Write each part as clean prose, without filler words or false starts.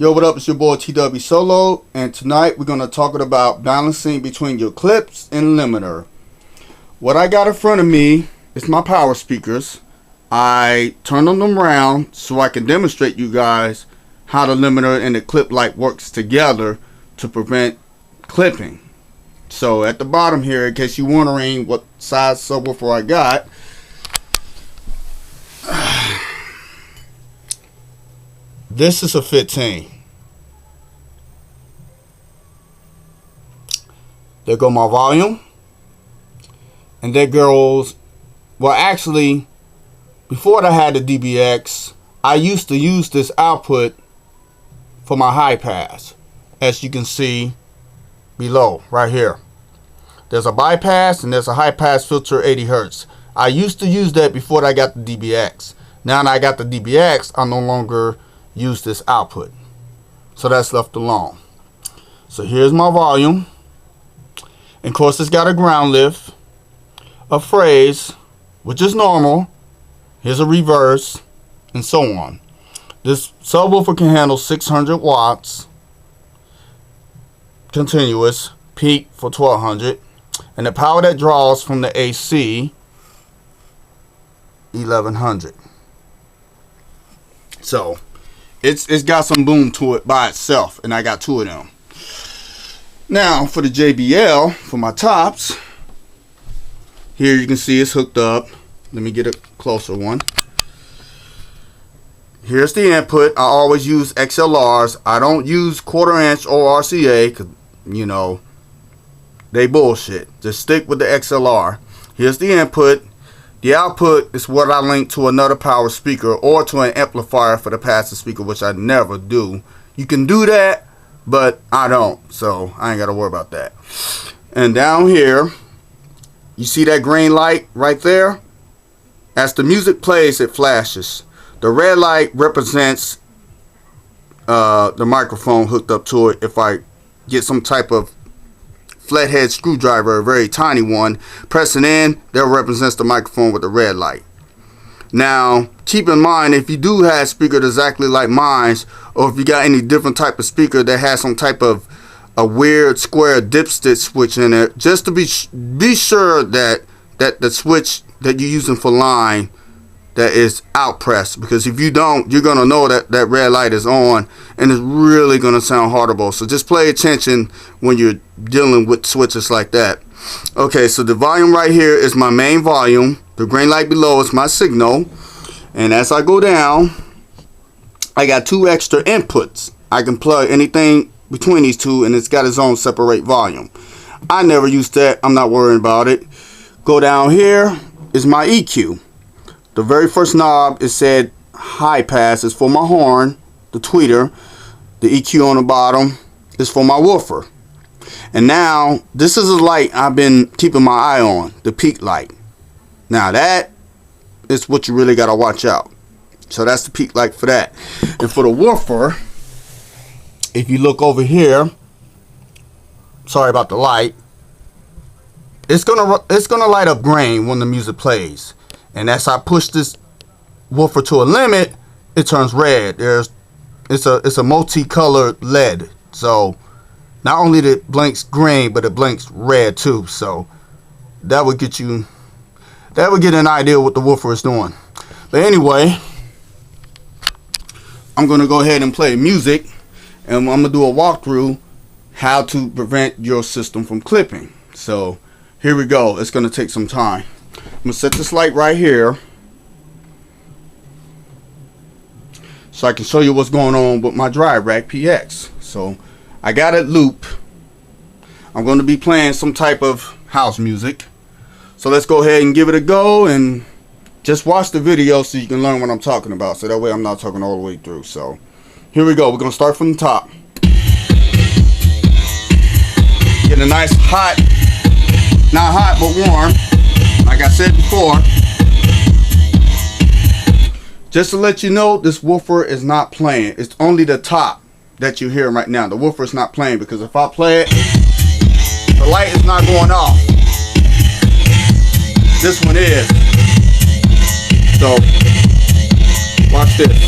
Yo, what up? It's your boy T-Dubbie Solo, and tonight we're going to talk about balancing between your clips and limiter. What I got in front of me is my power speakers. I turn them around so I can demonstrate you guys how the limiter and the clip light works together to prevent clipping. So at the bottom here, in case you're wondering what size subwoofer I got, this is a 15. There go my volume. And there goes, well actually, before I had the DBX, I used to use this output for my high pass. As you can see below, right here. There's a bypass and there's a high pass filter 80 Hertz. I used to use that before I got the DBX. Now that I got the DBX, I no longer use this output, so that's left alone. So here's my volume, and of course it's got a ground lift, a phrase, which is normal, here's a reverse, and so on. This subwoofer can handle 600 watts continuous, peak for 1200, and the power that draws from the AC 1100. So it's got some boom to it by itself, and I got two of them. Now for the JBL, for my tops, here you can see it's hooked up. Let me get a closer one. Here's the input. I always use XLRs. I don't use 1/4 inch or RCA because, you know, they bullshit. Just stick with the XLR. Here's the input. The output is what I link to another power speaker or to an amplifier for the passive speaker, which I never do. You can do that, but I don't, so I ain't got to worry about that. And down here, you see that green light right there? As the music plays, it flashes. The red light represents the microphone hooked up to it. If I get some type of flathead screwdriver, a very tiny one, press it in, that represents the microphone with the red light. Now keep in mind, if you do have a speaker exactly like mine, or if you got any different type of speaker that has some type of a weird square dipstick switch in it, just to be sure that the switch that you're using for line, that is out pressed, because if you don't, you're gonna know that that red light is on, and it's really gonna sound horrible. So just pay attention when you're dealing with switches like that. Okay, so the volume right here is my main volume. The green light below is my signal, and as I go down, I got two extra inputs. I can plug anything between these two, and it's got its own separate volume. I never use that. I'm not worrying about it. Go down here is my EQ. The very first knob, it said high pass, is for my horn, the tweeter. The EQ on the bottom is for my woofer. And now this is a light I've been keeping my eye on, the peak light. Now that is what you really got to watch out. So that's the peak light for that. And for the woofer, if you look over here, sorry about the light, it's gonna light up green when the music plays. And as I push this woofer to a limit, it turns red. It's a multicolored LED. So not only that it blinks green, but it blinks red too. So that would get an idea what the woofer is doing. But anyway, I'm gonna go ahead and play music, and I'm gonna do a walkthrough how to prevent your system from clipping. So here we go. It's gonna take some time. I'm going to set this light right here so I can show you what's going on with my Driverack PX. So I got it loop. I'm going to be playing some type of house music. So let's go ahead and give it a go, and just watch the video so you can learn what I'm talking about. So that way I'm not talking all the way through. So here we go. We're going to start from the top. Get a nice hot, not hot but warm. Like I said before, just to let you know, this woofer is not playing. It's only the top that you're hearing right now. The woofer is not playing, because if I play it, the light is not going off. This one is. So watch this.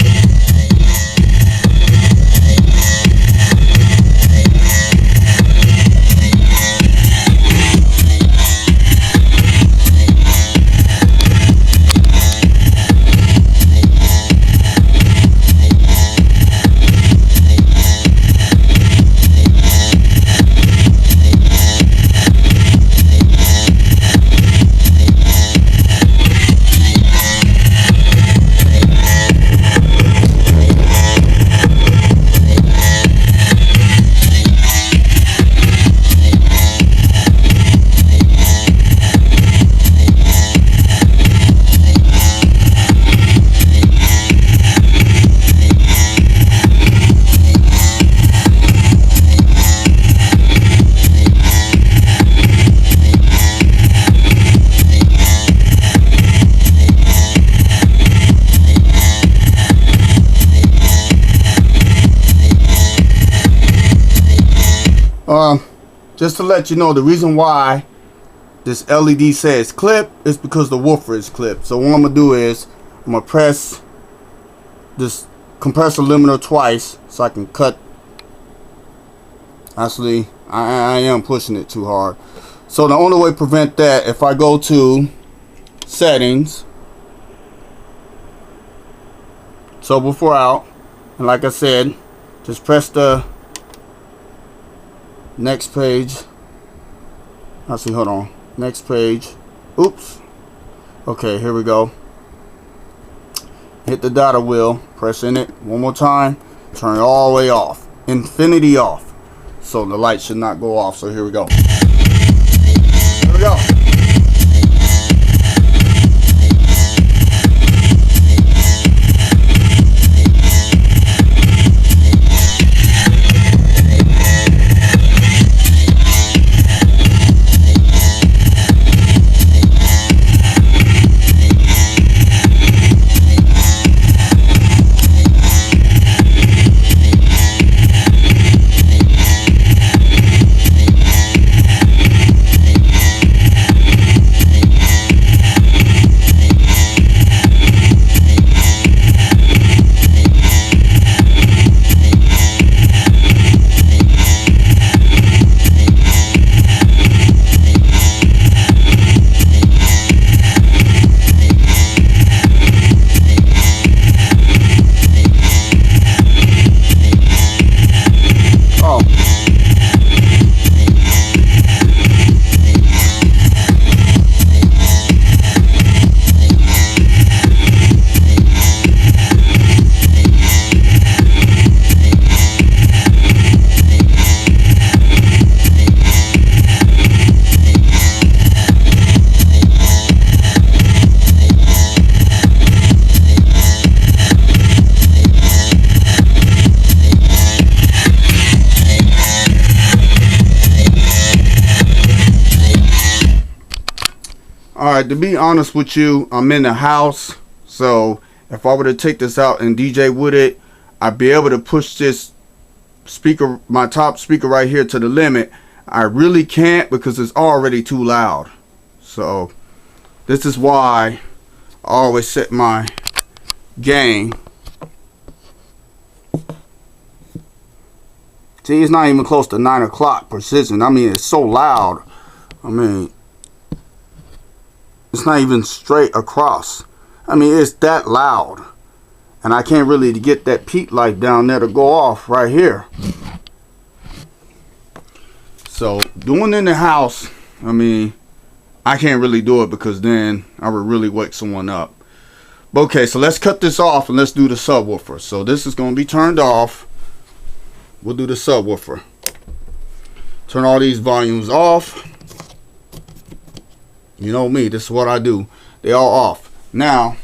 Just to let you know, the reason why this LED says clip is because the woofer is clipped. So what I'm gonna do is I'm gonna press this compressor limiter twice so I can cut. Actually, I am pushing it too hard. So the only way to prevent that, if I go to settings, subwoofer out, and like I said, just press the next page. Actually, hold on. Next page. Oops. Okay, here we go. Hit the data wheel, press in it one more time, turn it all the way off, infinity off, so the light should not go off. So here we go. Here we go. Alright, to be honest with you, I'm in the house, so if I were to take this out and DJ with it, I'd be able to push this speaker, my top speaker right here, to the limit. I really can't because it's already too loud. So this is why I always set my gain. See, it's not even close to 9 o'clock precision. I mean, it's so loud. I mean, it's not even straight across. I mean, it's that loud. And I can't really get that peak light down there to go off right here. So, doing in the house, I mean, I can't really do it because then I would really wake someone up. But okay, so let's cut this off and let's do the subwoofer. So this is going to be turned off. We'll do the subwoofer. Turn all these volumes off. You know me, this is what I do. They all off. Now,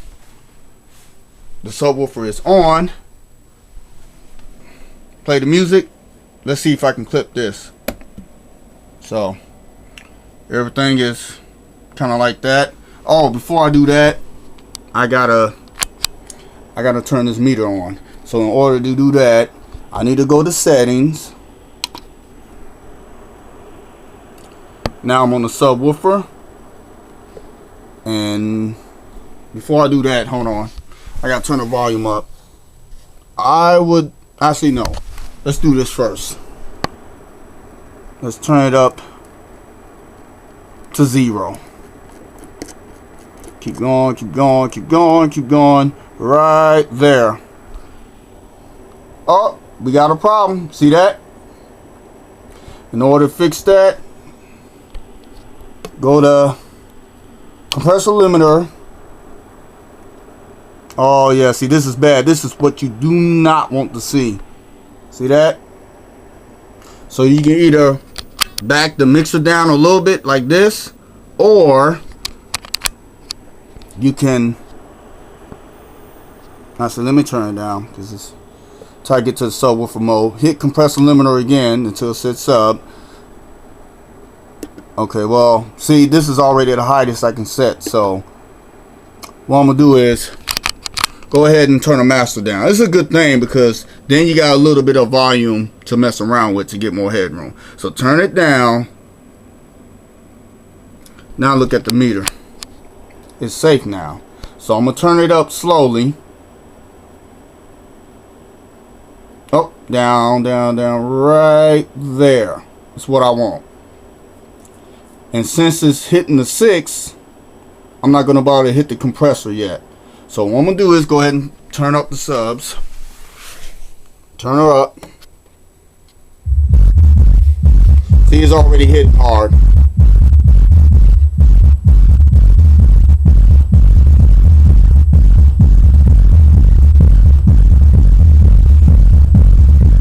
the subwoofer is on. Play the music. Let's see if I can clip this. So, everything is kind of like that. Oh, before I do that, I gotta turn this meter on. So in order to do that, I need to go to settings. Now I'm on the subwoofer. And before I do that, hold on, I gotta turn the volume up. I would actually, no, let's do this first. Let's turn it up to 0. Keep going, keep going, keep going, keep going. Right there. Oh, we got a problem. See that? In order to fix that, go to compressor limiter. Oh yeah, see, this is bad. This is what you do not want to see. See that? So you can either back the mixer down a little bit like this, or you can, actually let me turn it down because it's try to get to the subwoofer mode. Hit compressor limiter again until it says sub. Okay, well, see, this is already the highest I can set. So what I'm gonna do is go ahead and turn the master down. This is a good thing because then you got a little bit of volume to mess around with to get more headroom. So turn it down. Now look at the meter. It's safe now. So I'm going to turn it up slowly. Oh, down, down, down, right there. That's what I want. And since it's hitting the 6, I'm not going to bother to hit the compressor yet. So what I'm going to do is go ahead and turn up the subs. Turn her up. See, it's already hitting hard.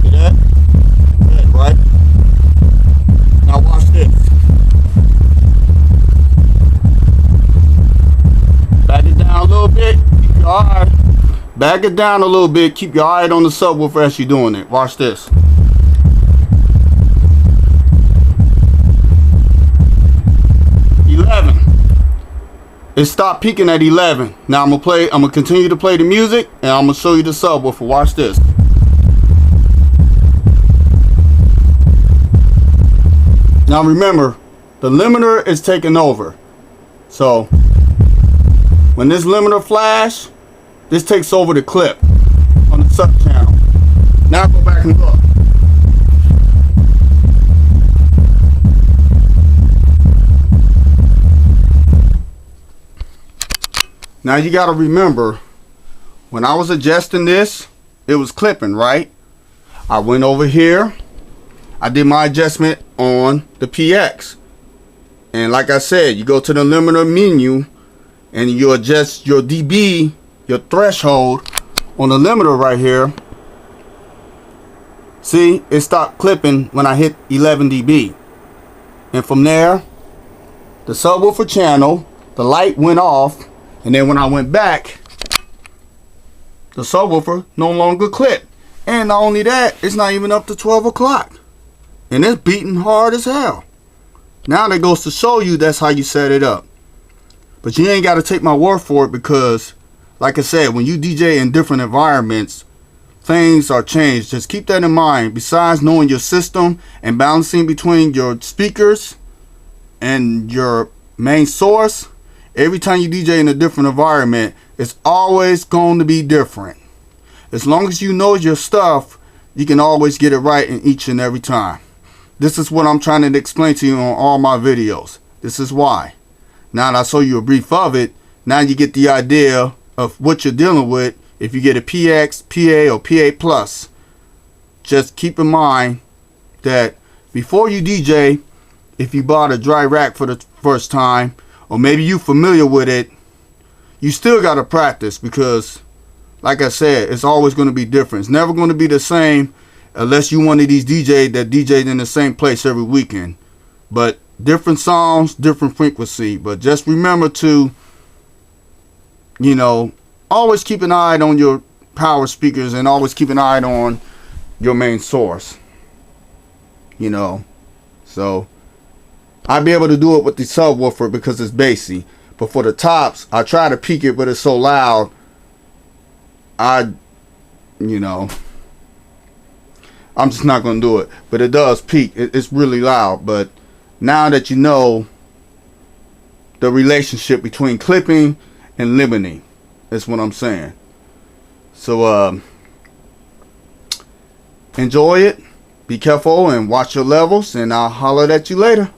See that? Good, right? Now watch this. Back it down a little bit. Keep your eye. Back it down a little bit. Keep your eye on the subwoofer as you're doing it. Watch this. It stopped peaking at 11. Now I'm gonna continue to play the music and I'm gonna show you the subwoofer. Watch this. Now remember, the limiter is taking over. So when this limiter flash, this takes over the clip on the sub channel. Now go back and look. Now you got to remember, when I was adjusting this, it was clipping, right? I went over here, I did my adjustment on the PX. And like I said, you go to the limiter menu and you adjust your dB, your threshold on the limiter right here. See, it stopped clipping when I hit 11 dB. And from there, the subwoofer channel, the light went off. And then when I went back, the subwoofer no longer clipped. And not only that, it's not even up to 12 o'clock. And it's beating hard as hell. Now that goes to show you that's how you set it up. But you ain't got to take my word for it because, like I said, when you DJ in different environments, things are changed. Just keep that in mind. Besides knowing your system and balancing between your speakers and your main source, every time you DJ in a different environment, it's always going to be different. As long as you know your stuff, you can always get it right in each and every time. This is what I'm trying to explain to you on all my videos. This is why. Now that I show you a brief of it, now you get the idea of what you're dealing with if you get a PX, PA, or PA Plus. Just keep in mind that before you DJ, if you bought a Driverack for the first time, or maybe you familiar with it, you still got to practice because, like I said, it's always going to be different. It's never going to be the same unless you one of these DJs that DJs in the same place every weekend. But different songs, different frequency. But just remember to, you know, always keep an eye on your power speakers and always keep an eye on your main source. You know, so I'd be able to do it with the subwoofer because it's bassy. But for the tops, I try to peak it, but it's so loud. You know, I'm just not going to do it. But it does peak. It's really loud. But now that you know the relationship between clipping and limiting, that's what I'm saying. So, enjoy it. Be careful and watch your levels. And I'll holler at you later.